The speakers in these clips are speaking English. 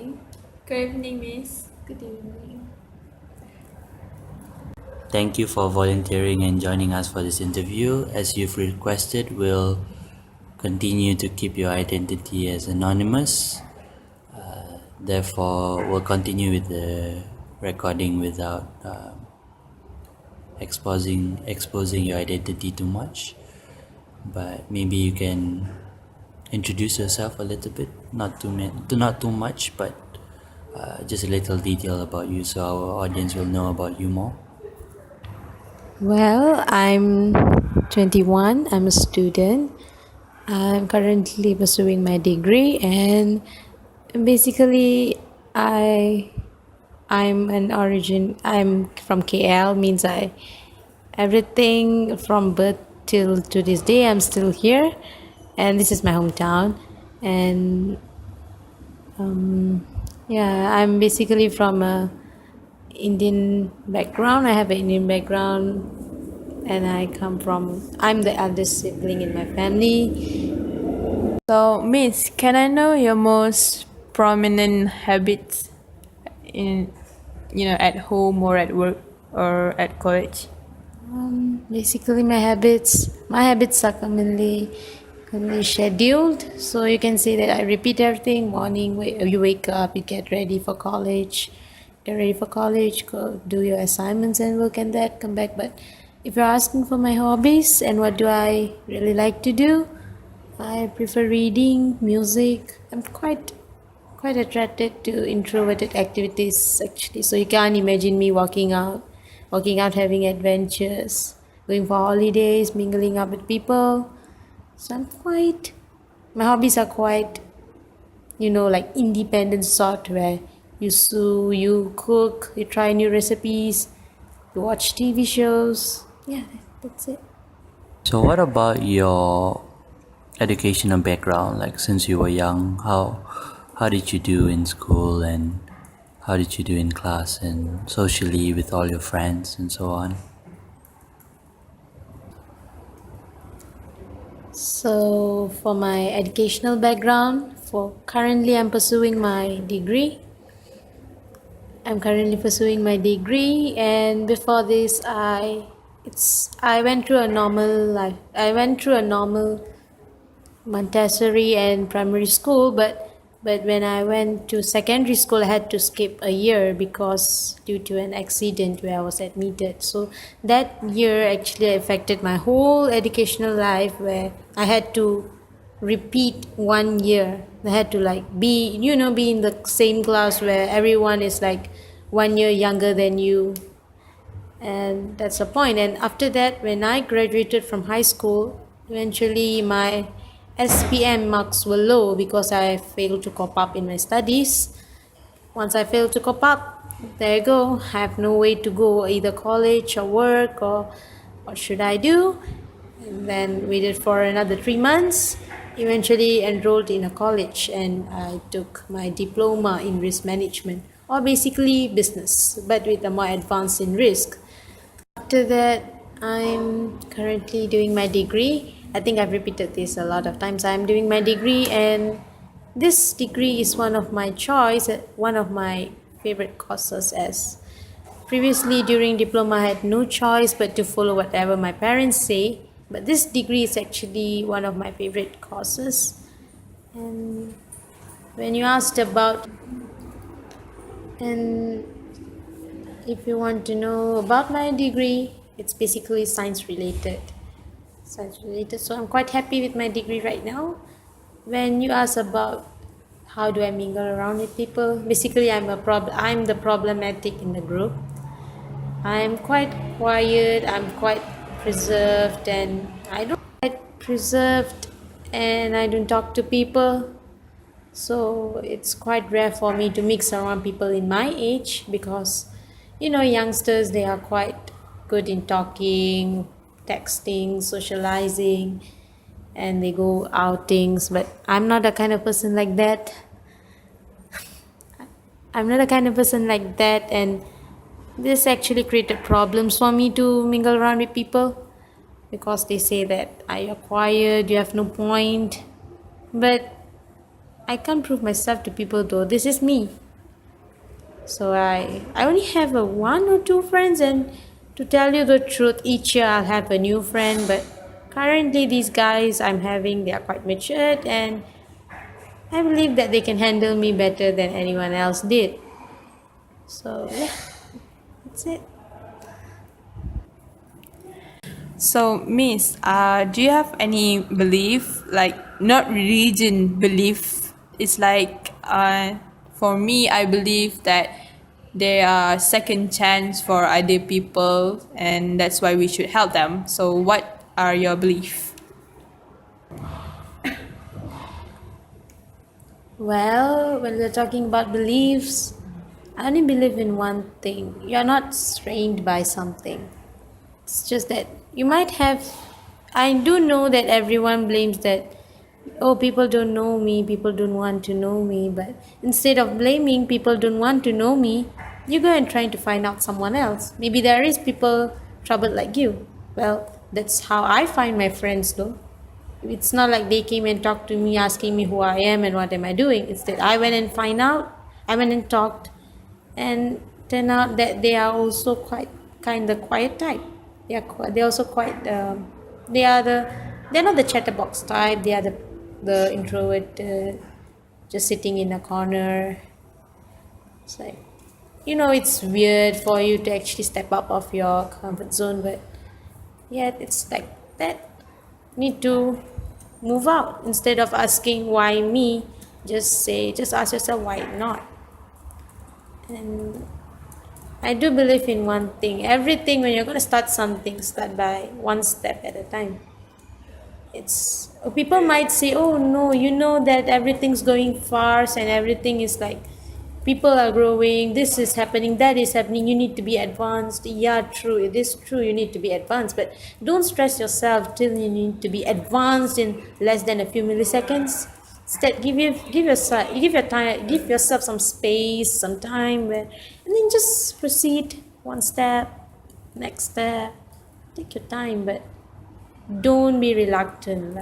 evening. Good evening, Miss. Good evening. Thank you for volunteering and joining us for this interview. As you've requested, we'll continue to keep your identity as anonymous. Therefore, we'll continue with the recording without exposing your identity too much. But maybe you can introduce yourself a little bit, not too much, but just a little detail about you, so our audience will know about you more. Well, I'm 21. I'm a student. I'm currently pursuing my degree, and basically, I'm from KL. Means everything from birth till to this day, I'm still here, and this is my hometown. And yeah, I'm basically from a Indian background. I have an Indian background, and I'm the eldest sibling in my family. So, Miss, can I know your most prominent habits in, at home or at work or at college? Basically, my habits are commonly scheduled. So you can say that I repeat everything. Morning, you wake up, you get ready for college. Go do your assignments and work and that, come back. But if you're asking for my hobbies and what do I really like to do, I prefer reading, music. I'm quite attracted to introverted activities actually. So you can't imagine me walking out having adventures, going for holidays, mingling up with people. So my hobbies are quite, like independent sort, where you sew, you cook, you try new recipes, you watch TV shows. Yeah, that's it. So, what about your educational background? Like, since you were young, how did you do in school, and how did you do in class and socially with all your friends and so on? So for my educational background, for currently I'm pursuing my degree. And before this, I went through a normal life. I went through a normal Montessori and primary school, but when I went to secondary school, I had to skip a year because due to an accident where I was admitted. So that year actually affected my whole educational life, where I had to repeat 1 year. I had to be in the same class where everyone is like 1 year younger than you, and that's the point. And after that, when I graduated from high school, eventually my SPM marks were low because I failed to cope up in my studies. Once I failed to cope up, there you go, I have no way to go, either college or work, or what should I do? And then waited for another 3 months, eventually enrolled in a college, and I took my diploma in risk management, or basically business, but with a more advanced in risk. After that, I'm currently doing my degree. I think I've repeated this a lot of times. I'm doing my degree, and this degree is one of my favorite courses, as previously during diploma I had no choice but to follow whatever my parents say. But this degree is actually one of my favorite courses. And when you asked about, and if you want to know about my degree, it's basically science related. So I'm quite happy with my degree right now. When you ask about how do I mingle around with people, basically I'm the problematic in the group. I'm quite quiet, I'm quite preserved, and I don't talk to people. So it's quite rare for me to mix around people in my age, because youngsters, they are quite good in talking, texting, socializing, and they go outings. But I'm not a kind of person like that. And this actually created problems for me to mingle around with people, because they say that you're quiet, you have no point. But I can't prove myself to people though. This is me. So I only have a one or two friends, and to tell you the truth, each year I'll have a new friend. But currently, these guys I'm having, they are quite matured, and I believe that they can handle me better than anyone else did. So yeah, that's it. So, Miss, do you have any belief, like not religion belief? It's like, for me, I believe that there are second chance for other people, and that's why we should help them. So, what are your beliefs? Well, when we're talking about beliefs, I only believe in one thing. You're not strained by something. It's just that you might have. I do know that everyone blames that, oh, people don't know me, people don't want to know me. But instead of blaming people don't want to know me, you go and try to find out someone else. Maybe there is people troubled like you. Well, that's how I find my friends though. It's not like they came and talked to me asking me who I am and what am I doing. Instead, I went and find out. I went and talked, and turned out that they are also quite kind of quiet type. They're also quite they are the they're not the chatterbox type. They are the introvert, just sitting in a corner. It's like, it's weird for you to actually step up of your comfort zone, but yet it's like that. Need to move out. Instead of asking why me, just ask yourself why not. And I do believe in one thing. Everything, when you're going to start something, start by one step at a time. It's people might say, oh no, you know that everything's going fast and everything is like, people are growing, this is happening, that is happening, you need to be advanced. Yeah, true, it is true, you need to be advanced, but don't stress yourself till you need to be advanced in less than a few milliseconds. Instead, give yourself some space, some time, and then just proceed one step, next step. Take your time, but don't be reluctant.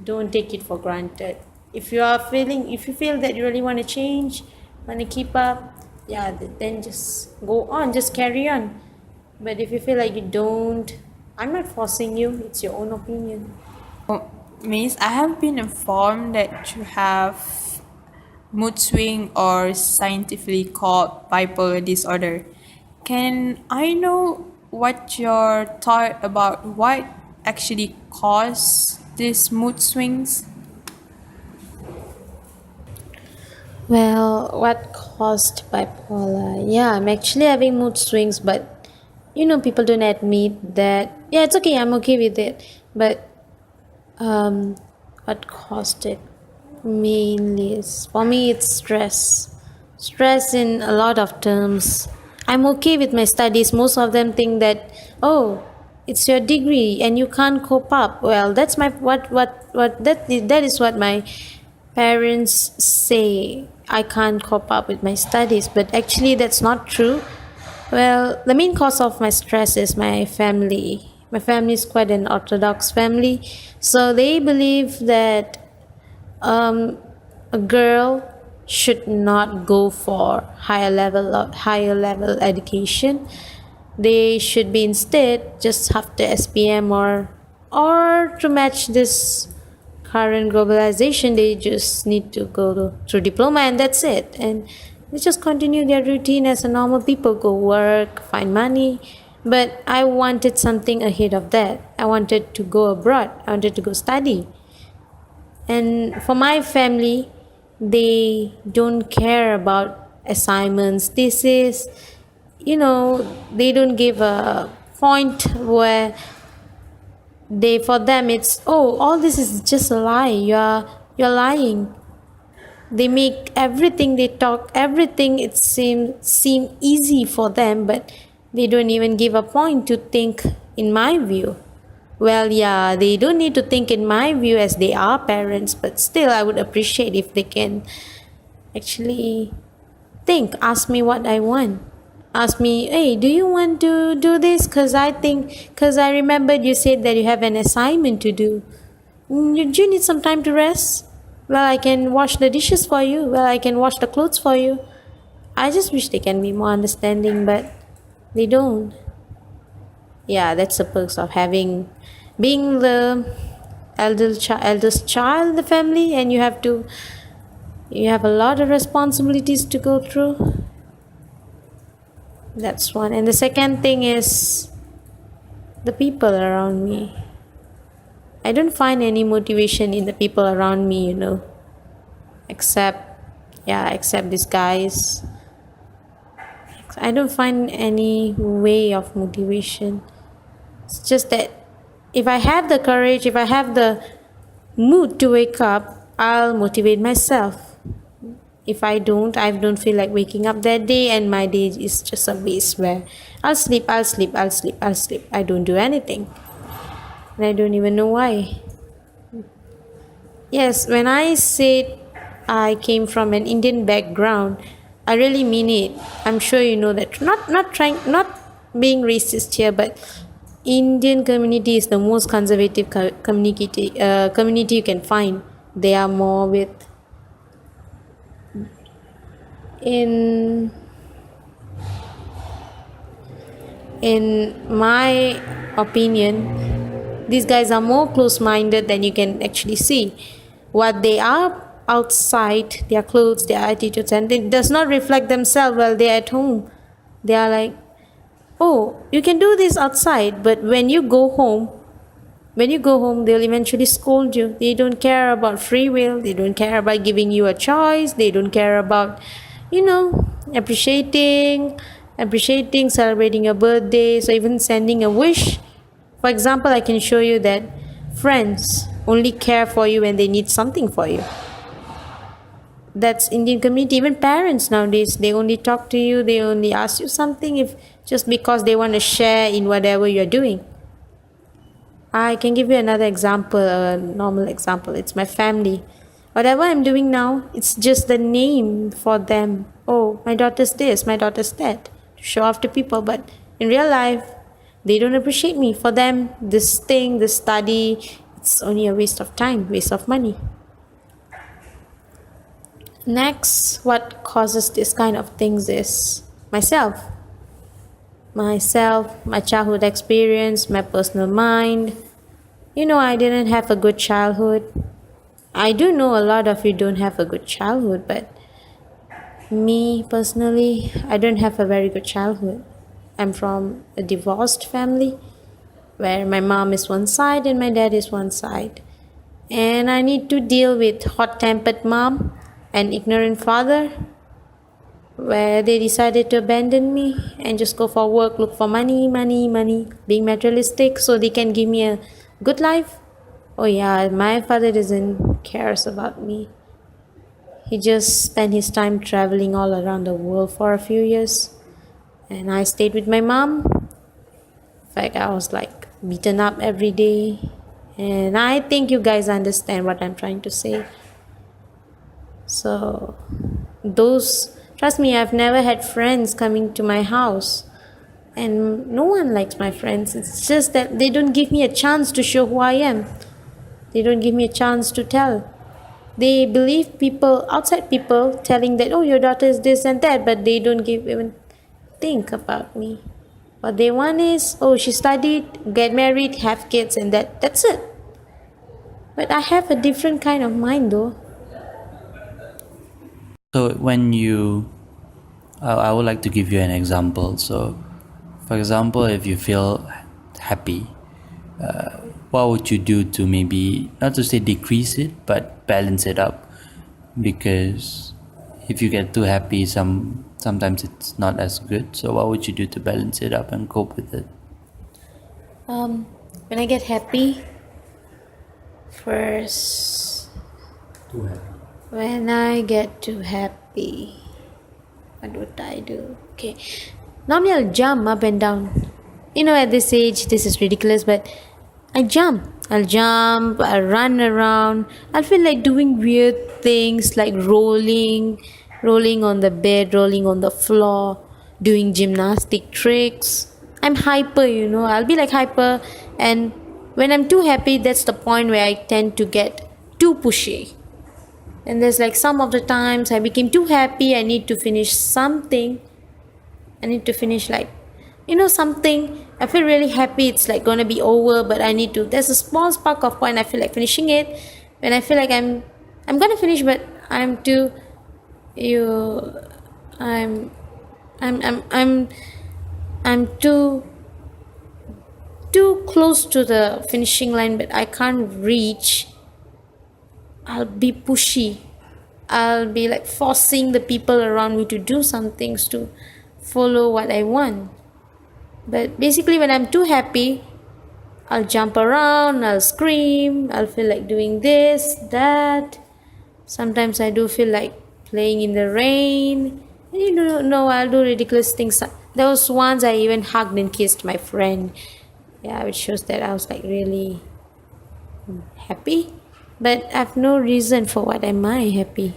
Don't take it for granted. If you feel that you really want to change, want to keep up, yeah, then just go on, just carry on. But if you feel like you don't, I'm not forcing you, it's your own opinion. Oh, Miss, I have been informed that you have mood swing, or scientifically called bipolar disorder. Can I know what your thought about what actually cause these mood swings? Well, what caused bipolar? Yeah, I'm actually having mood swings, but people don't admit that. Yeah, it's okay, I'm okay with it. But what caused it? Mainly is, for me, it's stress. Stress in a lot of terms. I'm okay with my studies. Most of them think that, oh, it's your degree and you can't cope up. Well, that's my that is what my parents say. I can't cope up with my studies, but actually that's not true. Well, the main cause of my stress is my family. My family is quite an orthodox family, so they believe that a girl should not go for higher level education. They should be instead just after SPM, or to match this current globalization, they just need to go through diploma, and that's it. And they just continue their routine as a normal people, go work, find money. But I wanted something ahead of that. I wanted to go abroad. I wanted to go study. And for my family, they don't care about assignments. This is, they don't give a point where for them it's, oh, all this is just a lie. You're lying. They make everything they talk, everything it seem easy for them, but they don't even give a point to think in my view. Well, yeah, they don't need to think in my view as they are parents, but still I would appreciate if they can actually think, ask me what I want. Ask me, hey, do you want to do this? Because I remembered you said that you have an assignment to do. Do you need some time to rest? Well, I can wash the dishes for you. Well, I can wash the clothes for you. I just wish they can be more understanding, but they don't. Yeah, that's the perks of being the eldest child in the family, and you have a lot of responsibilities to go through. That's one. And the second thing is the people around me. I don't find any motivation in the people around me, except these guys. I don't find any way of motivation. It's just that if I have the courage, if I have the mood to wake up, I'll motivate myself. If I don't feel like waking up that day, and my day is just a waste where I'll sleep. I don't do anything. And I don't even know why. Yes, when I said I came from an Indian background, I really mean it. I'm sure you know that. Not being racist here, but Indian community is the most conservative community you can find. They are more with, in my opinion, these guys are more close-minded than you can actually see. What they are outside, their clothes, their attitudes, and it does not reflect themselves while they're at home. They are like, oh, you can do this outside, but when you go home, they'll eventually scold you. They don't care about free will. They don't care about giving you a choice. They don't care about, appreciating, celebrating your birthday, so even sending a wish. For example, I can show you that friends only care for you when they need something for you. That's Indian community. Even parents nowadays, they only talk to you, they only ask you something if just because they want to share in whatever you're doing. I can give you another example, a normal example. It's my family. Whatever I'm doing now, it's just the name for them. Oh, my daughter's this, my daughter's that, to show off to people. But in real life, they don't appreciate me. For them, this thing, this study, it's only a waste of time, waste of money. Next, what causes this kind of things is myself, my childhood experience, my personal mind. I didn't have a good childhood. I do know a lot of you don't have a good childhood, but me personally, I don't have a very good childhood. I'm from a divorced family where my mom is one side and my dad is one side, and I need to deal with hot-tempered mom and ignorant father, where they decided to abandon me and just go for work, look for money, being materialistic so they can give me a good life. Oh yeah, my father doesn't cares about me. He just spent his time traveling all around the world for a few years, and I stayed with my mom. In fact, I was like beaten up every day, and I think you guys understand what I'm trying to say. So trust me, I've never had friends coming to my house, and no one likes my friends. It's just that they don't give me a chance to show who I am. They don't give me a chance to tell. They believe outside people telling that, oh, your daughter is this and that, but they don't even think about me. What they want is, oh, she studied, get married, have kids, and that's it. But I have a different kind of mind though. So when I would like to give you an example. So, for example, if you feel happy, what would you do to maybe, not to say decrease it, but balance it up? Because if you get too happy, sometimes it's not as good. So what would you do to balance it up and cope with it? When I get happy, first, Too happy. when I get too happy, what would I do? Okay, normally I'll jump up and down. At this age, this is ridiculous, but I'll jump, I'll run around. I'll feel like doing weird things like rolling on the bed, rolling on the floor, doing gymnastic tricks. I'm hyper, I'll be like hyper, and when I'm too happy, that's the point where I tend to get too pushy. And there's like some of the times I became too happy, I need to finish something. I need to finish like, something. I feel really happy, it's like gonna be over, but I need to, there's a small spark of point, I feel like finishing it. When I feel like I'm gonna finish, but I'm too, you, I'm I'm too close to the finishing line, but I can't reach. I'll be pushy. I'll be like forcing the people around me to do some things to follow what I want. But basically, when I'm too happy, I'll jump around, I'll scream, I'll feel like doing this, that. Sometimes I do feel like playing in the rain. And I'll do ridiculous things. There was once I even hugged and kissed my friend. Yeah, which shows that I was like really happy. But I have no reason for what am I happy.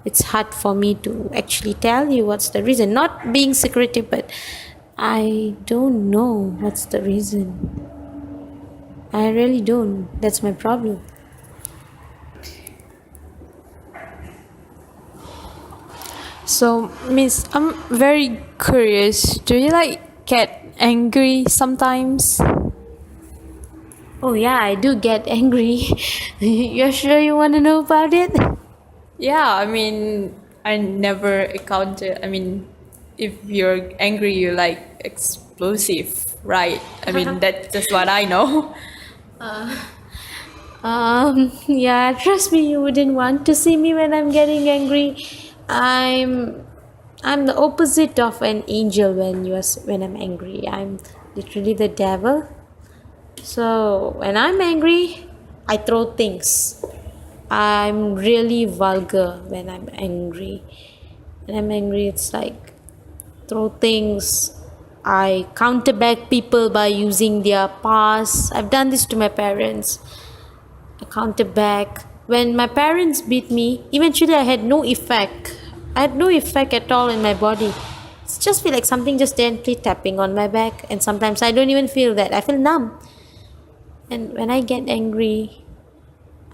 It's hard for me to actually tell you what's the reason. Not being secretive, but I don't know what's the reason. I really don't. That's my problem. So, Miss, I'm very curious. Do you like get angry sometimes? Oh yeah, I do get angry. You're sure you want to know about it? Yeah, I mean, I never encounter. I mean, if you're angry, you're like explosive, right? I mean, that's just what I know. Yeah, trust me, you wouldn't want to see me when I'm getting angry. I'm the opposite of an angel when I'm angry. I'm literally the devil. So when I'm angry, I throw things. I'm really vulgar when I'm angry. When I'm angry, it's like throw things. I counterback people by using their past. I've done this to my parents. I counterback. When my parents beat me, eventually I had no effect. I had no effect at all in my body. It's just feel like something just gently tapping on my back, and sometimes I don't even feel that. I feel numb. And when I get angry,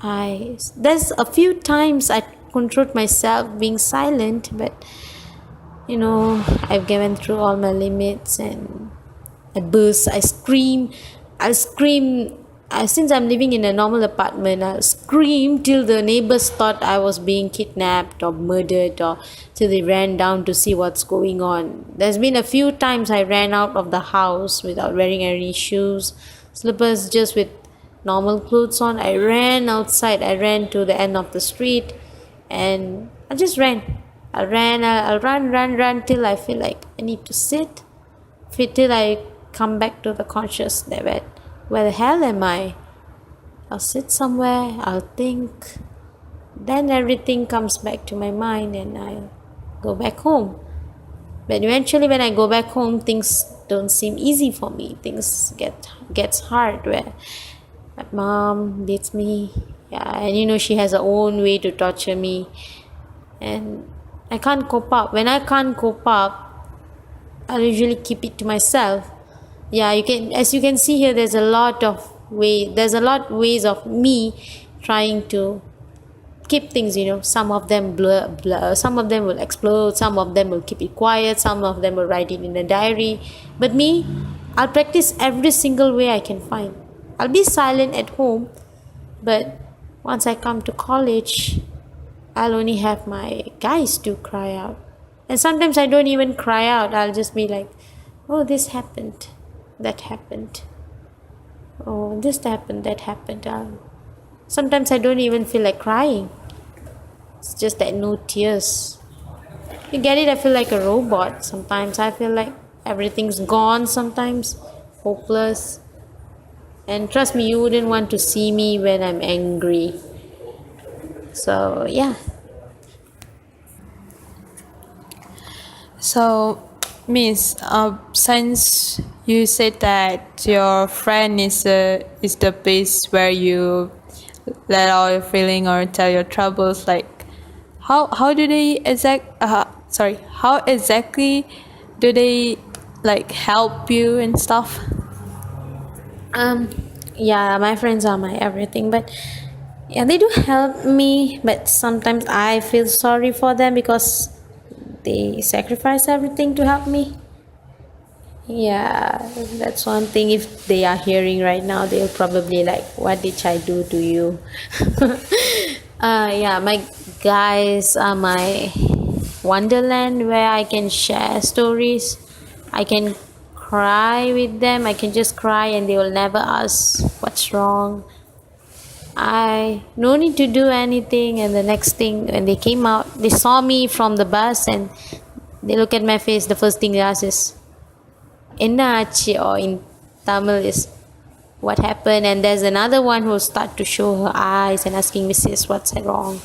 there's a few times I controlled myself being silent, but I've given through all my limits and I burst, I scream. Since I'm living in a normal apartment, I'll scream till the neighbors thought I was being kidnapped or murdered, or till they ran down to see what's going on. There's been a few times I ran out of the house without wearing any shoes, slippers, just with normal clothes on. I ran outside, I ran to the end of the street, and I just ran. I'll run till I feel like I need to sit, till I come back to the conscious that where the hell am I? I'll sit somewhere, I'll think, then everything comes back to my mind and I'll go back home. But eventually when I go back home, things don't seem easy for me. Things gets hard, where my mom beats me, and she has her own way to torture me, and I can't cope up. When I can't cope up, I usually keep it to myself. As you can see here, there's a lot ways of me trying to keep things. Some of them blur, some of them will explode, some of them will keep it quiet, some of them will write it in a diary. But me, I'll practice every single way I can find. I'll be silent at home, but once I come to college, I'll only have my guys to cry out. And sometimes I don't even cry out. I'll just be like, oh, this happened, that happened, oh, this happened, that happened. Sometimes I don't even feel like crying. It's just that no tears. You get it? I feel like a robot. Sometimes I feel like everything's gone, sometimes hopeless. And trust me, you wouldn't want to see me when I'm angry. So yeah. So, Miss, since you said that your friend is the place where you let out your feeling or tell your troubles, like how do they how exactly do they like help you and stuff? My friends are my everything, but Yeah, they do help me, but sometimes I feel sorry for them because they sacrifice everything to help me. Yeah, that's one thing. If they are hearing right now, they'll probably like, "What did I do to you?" Yeah, my guys are my wonderland where I can share stories. I can cry with them. I can just cry and they will never ask what's wrong. I no need to do anything, and the next thing when they came out, they saw me from the bus and they look at my face. The first thing they ask is, "Enna aachu?" Or in Tamil is, "What happened?" And there's another one who will start to show her eyes and asking me, "Sis, what's wrong?"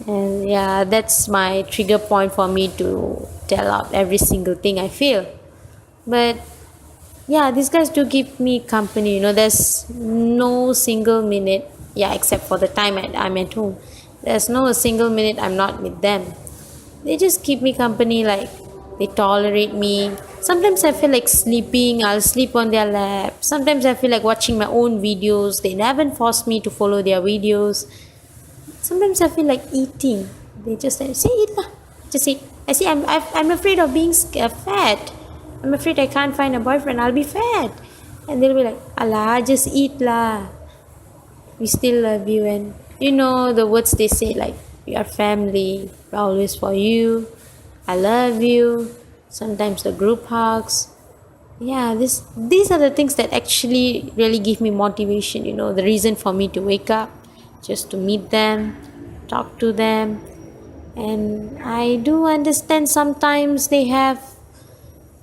And yeah, that's my trigger point for me to tell out every single thing I feel. But yeah, these guys do keep me company. There's no single minute, yeah, except for the time I'm at home. There's no a single minute I'm not with them. They just keep me company, like they tolerate me. Sometimes I feel like sleeping, I'll sleep on their lap. Sometimes I feel like watching my own videos. They never force me to follow their videos. Sometimes I feel like eating. They just say, "Eat lah, just eat." I say, I'm afraid of being fat. I'm afraid I can't find a boyfriend, I'll be fat. And they'll be like, "Allah, just eat lah. We still love you." And the words they say, like, "We are family, we're always for you, I love you." Sometimes the group hugs. Yeah, these are the things that actually really give me motivation, the reason for me to wake up, just to meet them, talk to them. And I do understand sometimes they have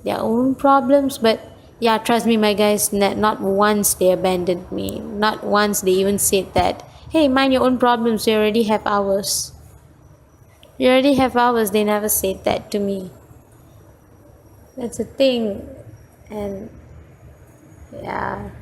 their own problems, but yeah, trust me, my guys, not once they abandoned me. Not once they even said that, "Hey, mind your own problems, you already have ours." You already have ours. They never said that to me. That's a thing. And yeah,